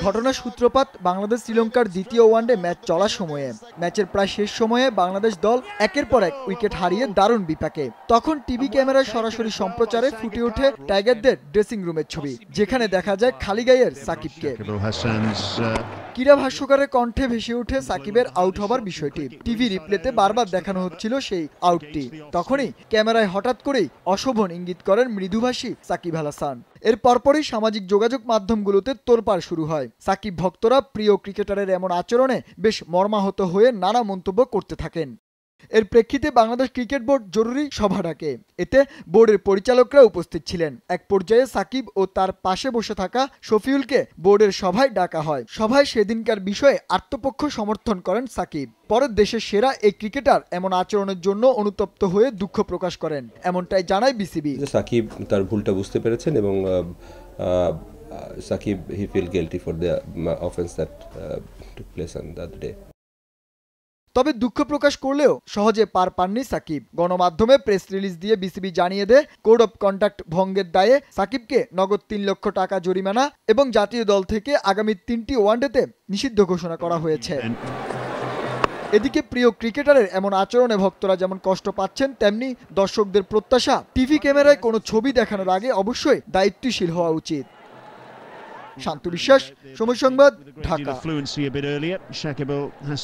ঘটনার সূত্রপাত বাংলাদেশ শ্রীলঙ্কার দ্বিতীয় ওয়ানডে ম্যাচ চলার সময়ে। ম্যাচের প্রায় শেষ সময়ে বাংলাদেশ দল একের পর এক উইকেট হারিয়ে দারুণ বিপাকে। তখন টিভি ক্যামেরায় সরাসরি সম্প্রচারে ফুটে ওঠে টাইগারদের ড্রেসিং রুমের ছবি, যেখানে দেখা যায় খালি গায়ের সাকিবকে। ক্রীড়া ভাষ্যকারের কণ্ঠে ভেসে ওঠে সাকিবের আউট হবার বিষয়টি। টিভি রিপ্লেতে বারবার দেখানো হচ্ছিল সেই আউটটি। তখনই ক্যামেরায় হঠাৎ করেই অশোভন ইঙ্গিত করেন মৃদুভাষী সাকিব আল হাসান। এর পরপরই সামাজিক যোগাযোগ মাধ্যমগুলোতে তোলপাড় শুরু হয়। সাকিব ভক্তরা প্রিয় ক্রিকেটারের এমন আচরণে বেশ মর্মাহত হয়ে নানা মন্তব্য করতে থাকেন। এর প্রেক্ষিতে বাংলাদেশ ক্রিকেট বোর্ড জরুরি সভা ডাকে। এতে বোর্ডের পরিচালকরা উপস্থিত ছিলেন। এক পর্যায়ে সাকিব ও তার পাশে বসে থাকা শফিউলকে বোর্ডের সভায় ডাকা হয়। সভায় সেদিনকার বিষয়ে আত্মপক্ষ সমর্থন করেন সাকিব। পরে দেশের সেরা এই ক্রিকেটার এমন আচরণের জন্য অনুতপ্ত হয়ে দুঃখ প্রকাশ করেন, এমনটাই জানায় বিসিবি। সাকিব তার ভুলটা বুঝতে পেরেছেন এবং Shakib he feel guilty for the offence that took place on that day. তবে দুঃখ প্রকাশ করলেও সহজে পার পাননি সাকিব। গণমাধ্যমে প্রেস রিলিজ দিয়ে বিসিবি জানিয়ে দেয়, কোড অফ কন্ডাক্ট ভঙ্গের দায়ে সাকিবকে নগদ ৩ লক্ষ টাকা জরিমানা এবং জাতীয় দল থেকে আগামী ৩টি ওয়ানডেতে নিষিদ্ধ ঘোষণা করা হয়েছে। এদিকে প্রিয় ক্রিকেটারের এমন আচরণে ভক্তরা যেমন কষ্ট পাচ্ছেন, তেমনি দর্শকদের প্রত্যাশা টিভি ক্যামেরায় কোনো ছবি দেখানোর আগে অবশ্যই দায়িত্বশীল হওয়া উচিত। শান্ত বিশ্বাস, সময় সংবাদ, ঢাকা।